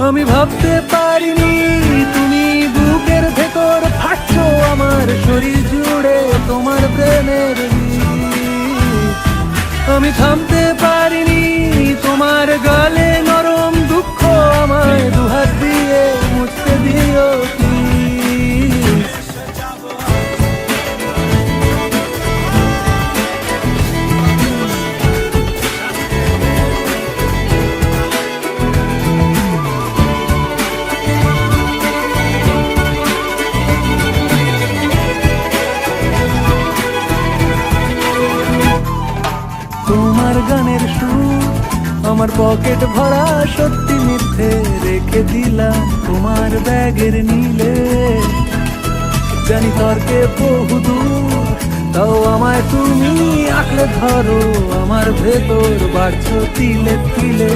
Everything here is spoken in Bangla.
আমি ভাবতে পারিনি তুমি বুকের ভেতর ফাটছো আমার শরীর জুড়ে তোমার প্রেমের বীজ। আমি থামতে পারিনি তোমার গালে নরম দুঃখ আমায় দুহাত দিয়ে মুছতে দিও please। তোমার গানের সুর আমার পকেট ভরা সত্যি মিথ্যে রেখে দিলাম তোমার ব্যাগের নীলে। জানি তর্কে বহুদূর তাও আমায় তুমি আঁকড়ে ধরো আমার ভেতর বাড়ছো তিলে তিলে।